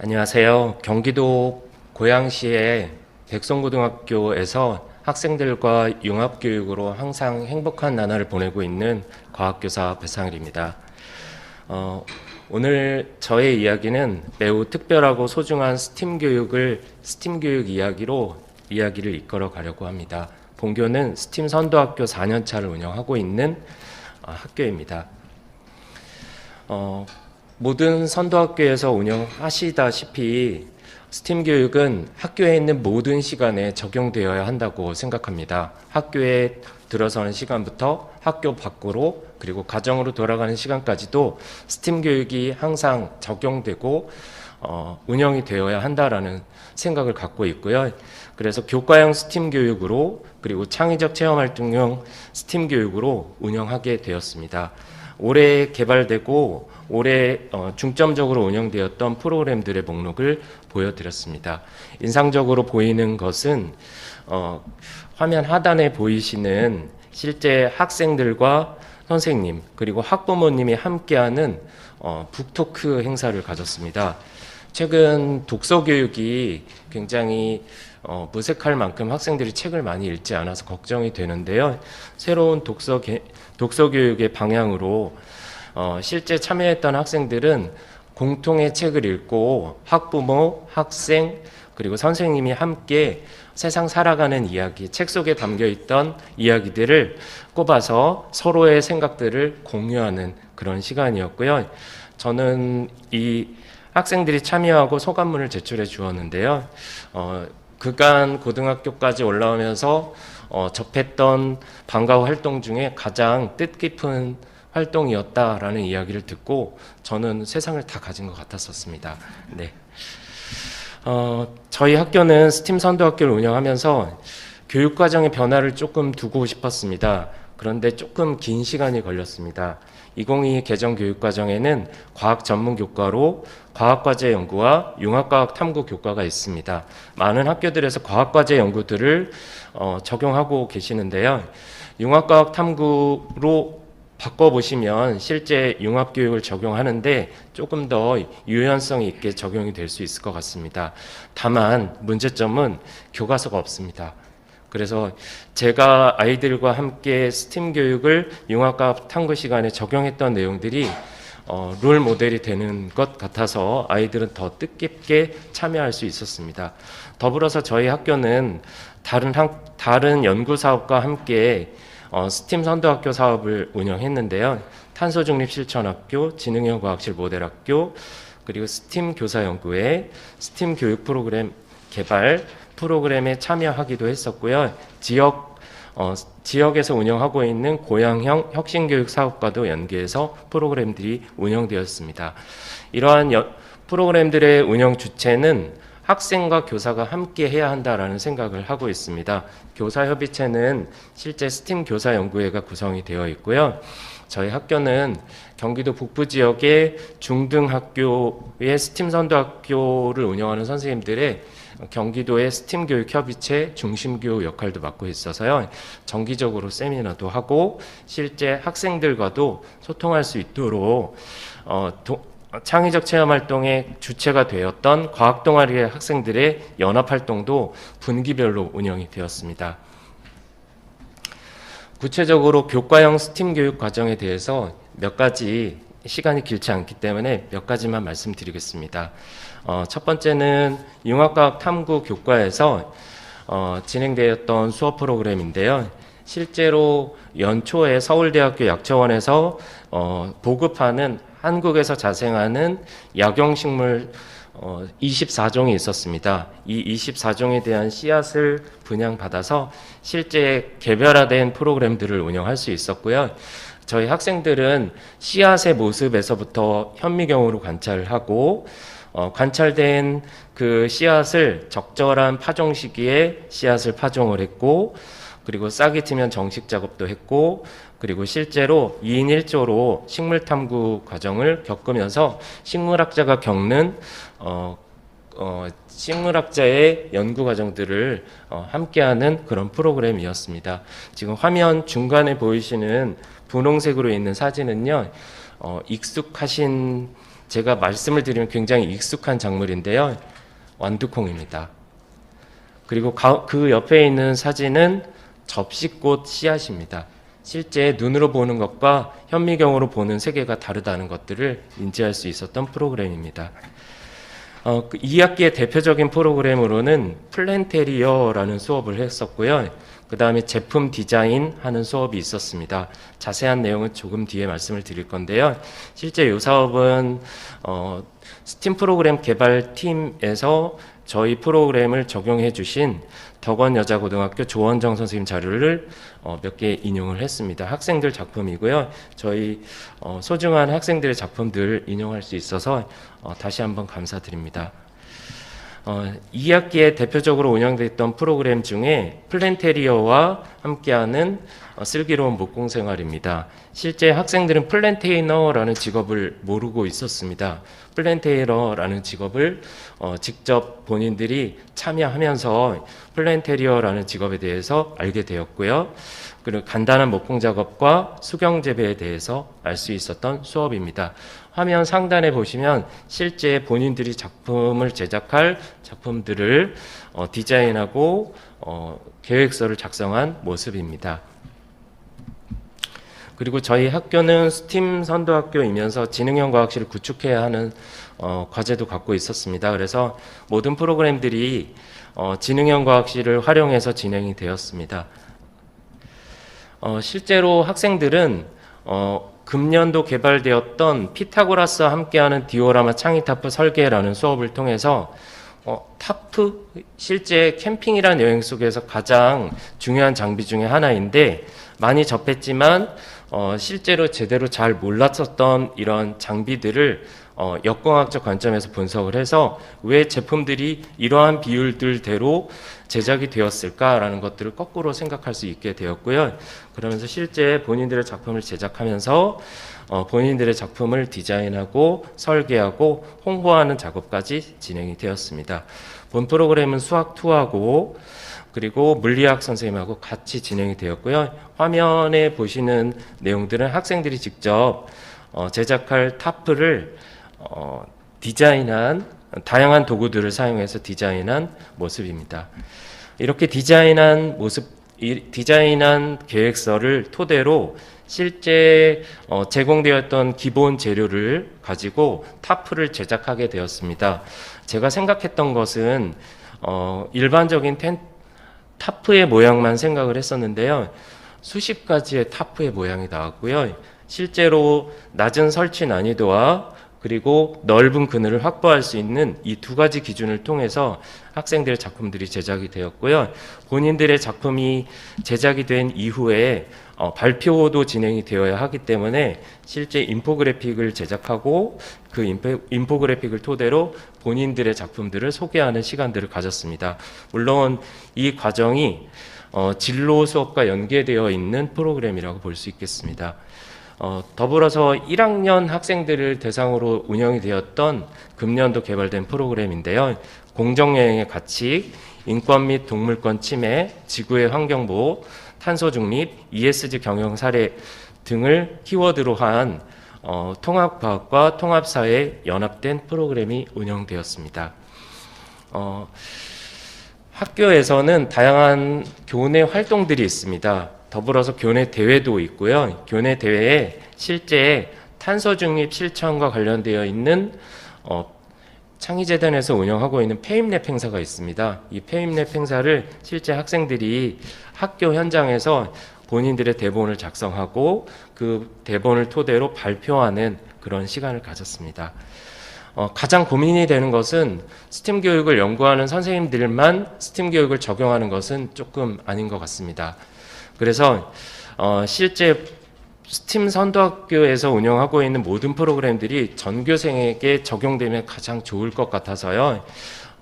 안녕하세요. 경기도 고양시의 백성고등학교에서 학생들과 융합교육으로 항상 행복한 나날을 보내고 있는 과학교사 배상일입니다. 오늘 저의 이야기는 매우 특별하고 소중한 스팀 교육 이야기로 이야기를 이끌어 가려고 합니다. 본교는 스팀 선도학교 4년차를 운영하고 있는 학교입니다. 모든 선도학교에서 운영하시다시피 스팀 교육은 학교에 있는 모든 시간에 적용되어야 한다고 생각합니다. 학교에 들어서는 시간부터 학교 밖으로 그리고 가정으로 돌아가는 시간까지도 스팀 교육이 항상 적용되고 운영이 되어야 한다라는 생각을 갖고 있고요. 그래서 교과형 스팀 교육으로 그리고 창의적 체험활동용 스팀 교육으로 운영하게 되었습니다. 올해 개발되고 올해 중점적으로 운영되었던 프로그램들의 목록을 보여드렸습니다. 인상적으로 보이는 것은 화면 하단에 보이시는 실제 학생들과 선생님 그리고 학부모님이 함께하는 북토크 행사를 가졌습니다. 최근 독서 교육이 굉장히 무색할 만큼 학생들이 책을 많이 읽지 않아서 걱정이 되는데요. 새로운 독서 교육의 방향으로 실제 참여했던 학생들은 공통의 책을 읽고 학부모, 학생, 그리고 선생님이 함께 세상 살아가는 이야기, 책 속에 담겨있던 이야기들을 꼽아서 서로의 생각들을 공유하는 그런 시간이었고요. 저는 이 학생들이 참여하고 소감문을 제출해 주었는데요. 그간 고등학교까지 올라오면서 접했던 방과 후 활동 중에 가장 뜻깊은 활동이었다라는 이야기를 듣고 저는 세상을 다 가진 것 같았었습니다. 네. 저희 학교는 스팀 선도학교를 운영하면서 교육과정의 변화를 조금 두고 싶었습니다. 그런데 조금 긴 시간이 걸렸습니다. 2022 개정 교육과정에는 과학 전문 교과로 과학과제 연구와 융합과학 탐구 교과가 있습니다. 많은 학교들에서 과학과제 연구들을 적용하고 계시는데요. 융합과학 탐구로 바꿔보시면 실제 융합교육을 적용하는데 조금 더 유연성 있게 적용이 될 수 있을 것 같습니다. 다만 문제점은 교과서가 없습니다. 그래서 제가 아이들과 함께 스팀 교육을 융합과학 탐구 시간에 적용했던 내용들이 롤 모델이 되는 것 같아서 아이들은 더 뜻깊게 참여할 수 있었습니다. 더불어서 저희 학교는 다른 연구 사업과 함께 스팀 선도학교 사업을 운영했는데요. 탄소중립실천학교, 지능형 과학실 모델학교, 그리고 스팀 교사연구회, 스팀 교육 프로그램 개발 프로그램에 참여하기도 했었고요. 지역에서 운영하고 있는 고향형 혁신교육 사업과도 연계해서 프로그램들이 운영되었습니다. 이러한 프로그램들의 운영 주체는 학생과 교사가 함께 해야 한다라는 생각을 하고 있습니다. 교사협의체는 실제 스팀 교사연구회가 구성이 되어 있고요. 저희 학교는 경기도 북부 지역의 중등학교의 스팀 선도학교를 운영하는 선생님들의 경기도의 스팀 교육 협의체 중심교육 역할도 맡고 있어서요. 정기적으로 세미나도 하고 실제 학생들과도 소통할 수 있도록 창의적 체험 활동의 주체가 되었던 과학 동아리의 학생들의 연합 활동도 분기별로 운영이 되었습니다. 구체적으로 교과형 스팀 교육 과정에 대해서 몇 가지 시간이 길지 않기 때문에 몇 가지만 말씀드리겠습니다. 첫 번째는 융합과학 탐구 교과에서 진행되었던 수업 프로그램인데요. 실제로 연초에 서울대학교 약초원에서 보급하는 한국에서 자생하는 약용식물 24종이 있었습니다. 이 24종에 대한 씨앗을 분양받아서 실제 개별화된 프로그램들을 운영할 수 있었고요. 저희 학생들은 씨앗의 모습에서부터 현미경으로 관찰을 하고 관찰된 그 씨앗을 적절한 파종 시기에 씨앗을 파종을 했고 그리고 싹이 트면 정식 작업도 했고 그리고 실제로 2인 1조로 식물 탐구 과정을 겪으면서 식물학자가 겪는 식물학자의 연구 과정들을 함께하는 그런 프로그램이었습니다. 지금 화면 중간에 보이시는 분홍색으로 있는 사진은요, 익숙하신 제가 말씀을 드리면 굉장히 익숙한 작물인데요. 완두콩입니다. 그리고 그 옆에 있는 사진은 접시꽃 씨앗입니다. 실제 눈으로 보는 것과 현미경으로 보는 세계가 다르다는 것들을 인지할 수 있었던 프로그램입니다. 2학기의 대표적인 프로그램으로는 플랜테리어라는 수업을 했었고요. 그 다음에 제품 디자인 하는 수업이 있었습니다. 자세한 내용은 조금 뒤에 말씀을 드릴 건데요. 실제 이 사업은 스팀 프로그램 개발팀에서 저희 프로그램을 적용해 주신 덕원여자고등학교 조원정 선생님 자료를 몇 개 인용을 했습니다. 학생들 작품이고요. 저희 소중한 학생들의 작품들 인용할 수 있어서 다시 한번 감사드립니다. 2학기에 대표적으로 운영됐던 프로그램 중에 플랜테리어와 함께하는 슬기로운 목공생활입니다. 실제 학생들은 플랜테이너라는 직업을 모르고 있었습니다. 플랜테이너라는 직업을 직접 본인들이 참여하면서 플랜테리어라는 직업에 대해서 알게 되었고요. 그리고 간단한 목공 작업과 수경 재배에 대해서 알 수 있었던 수업입니다. 화면 상단에 보시면 실제 본인들이 작품을 제작할 작품들을 디자인하고 계획서를 작성한 모습입니다. 그리고 저희 학교는 스팀 선도학교이면서 지능형 과학실을 구축해야 하는 과제도 갖고 있었습니다. 그래서 모든 프로그램들이 지능형 과학실을 활용해서 진행이 되었습니다. 실제로 학생들은 금년도 개발되었던 피타고라스와 함께하는 디오라마 창의타프 설계라는 수업을 통해서 타프, 실제 캠핑이라는 여행 속에서 가장 중요한 장비 중에 하나인데 많이 접했지만 실제로 제대로 잘 몰랐었던 이런 장비들을 역공학적 관점에서 분석을 해서 왜 제품들이 이러한 비율들대로 제작이 되었을까라는 것들을 거꾸로 생각할 수 있게 되었고요. 그러면서 실제 본인들의 작품을 제작하면서 본인들의 작품을 디자인하고 설계하고 홍보하는 작업까지 진행이 되었습니다. 본 프로그램은 수학2하고 그리고 물리학 선생님하고 같이 진행이 되었고요. 화면에 보시는 내용들은 학생들이 직접 제작할 타프를 디자인한 다양한 도구들을 사용해서 디자인한 모습입니다. 이렇게 디자인한 계획서를 토대로 실제 제공되었던 기본 재료를 가지고 타프를 제작하게 되었습니다. 제가 생각했던 것은 일반적인 타프의 모양만 생각을 했었는데요. 수십 가지의 타프의 모양이 나왔고요. 실제로 낮은 설치 난이도와 그리고 넓은 그늘을 확보할 수 있는 이 두 가지 기준을 통해서 학생들의 작품들이 제작이 되었고요. 본인들의 작품이 제작이 된 이후에 발표도 진행이 되어야 하기 때문에 실제 인포그래픽을 제작하고 그 인포그래픽을 토대로 본인들의 작품들을 소개하는 시간들을 가졌습니다. 물론 이 과정이 진로 수업과 연계되어 있는 프로그램이라고 볼 수 있겠습니다. 더불어서 1학년 학생들을 대상으로 운영이 되었던 금년도 개발된 프로그램인데요. 공정여행의 가치, 인권 및 동물권 침해, 지구의 환경보호, 탄소 중립, ESG 경영 사례 등을 키워드로 한 통합과학과 통합사회에 연합된 프로그램이 운영되었습니다. 학교에서는 다양한 교내 활동들이 있습니다. 더불어서 교내 대회도 있고요. 교내 대회에 실제 탄소 중립 실천과 관련되어 있는 창의재단에서 운영하고 있는 페임랩 행사가 있습니다. 이 페임랩 행사를 실제 학생들이 학교 현장에서 본인들의 대본을 작성하고 그 대본을 토대로 발표하는 그런 시간을 가졌습니다. 가장 고민이 되는 것은 스팀 교육을 연구하는 선생님들만 스팀 교육을 적용하는 것은 조금 아닌 것 같습니다. 그래서 실제 스팀 선도학교에서 운영하고 있는 모든 프로그램들이 전교생에게 적용되면 가장 좋을 것 같아서요.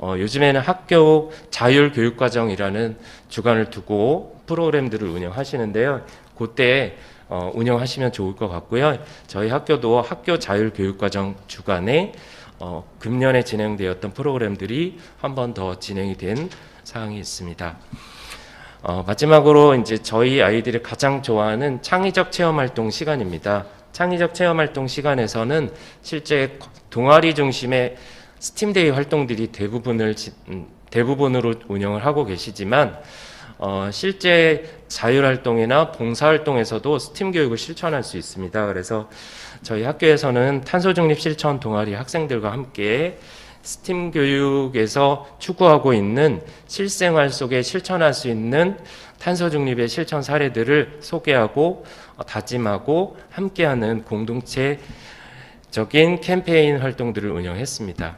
요즘에는 학교 자율교육과정이라는 주관을 두고 프로그램들을 운영하시는데요. 그때 운영하시면 좋을 것 같고요. 저희 학교도 학교 자율교육과정 주관에 금년에 진행되었던 프로그램들이 한 번 더 진행이 된 사항이 있습니다. 마지막으로 이제 저희 아이들이 가장 좋아하는 창의적 체험활동 시간입니다. 창의적 체험활동 시간에서는 실제 동아리 중심의 스팀데이 활동들이 대부분으로 운영을 하고 계시지만 실제 자율활동이나 봉사활동에서도 스팀 교육을 실천할 수 있습니다. 그래서 저희 학교에서는 탄소중립 실천 동아리 학생들과 함께 스팀 교육에서 추구하고 있는 실생활 속에 실천할 수 있는 탄소중립의 실천 사례들을 소개하고 다짐하고 함께하는 공동체적인 캠페인 활동들을 운영했습니다.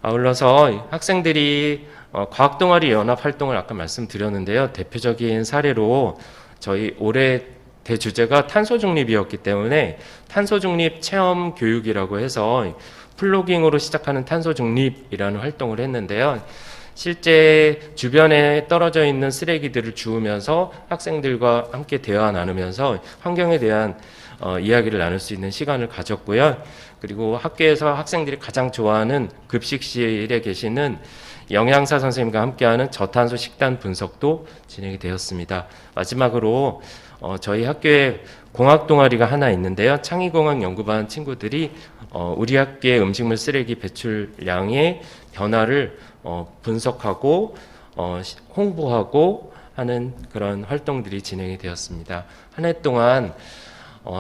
아울러서 학생들이 과학동아리 연합 활동을 아까 말씀드렸는데요. 대표적인 사례로 저희 올해 대주제가 탄소중립이었기 때문에 탄소중립 체험 교육이라고 해서 플로깅으로 시작하는 탄소중립이라는 활동을 했는데요. 실제 주변에 떨어져 있는 쓰레기들을 주우면서 학생들과 함께 대화 나누면서 환경에 대한 이야기를 나눌 수 있는 시간을 가졌고요. 그리고 학교에서 학생들이 가장 좋아하는 급식실에 계시는 영양사 선생님과 함께하는 저탄소 식단 분석도 진행이 되었습니다. 마지막으로 저희 학교에 공학 동아리가 하나 있는데요. 창의공학 연구반 친구들이 우리 학교의 음식물 쓰레기 배출량의 변화를 분석하고 홍보하고 하는 그런 활동들이 진행이 되었습니다. 한 해 동안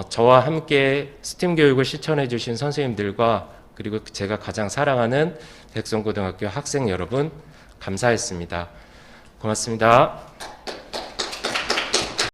저와 함께 스팀 교육을 실천해 주신 선생님들과 그리고 제가 가장 사랑하는 백성고등학교 학생 여러분 감사했습니다. 고맙습니다.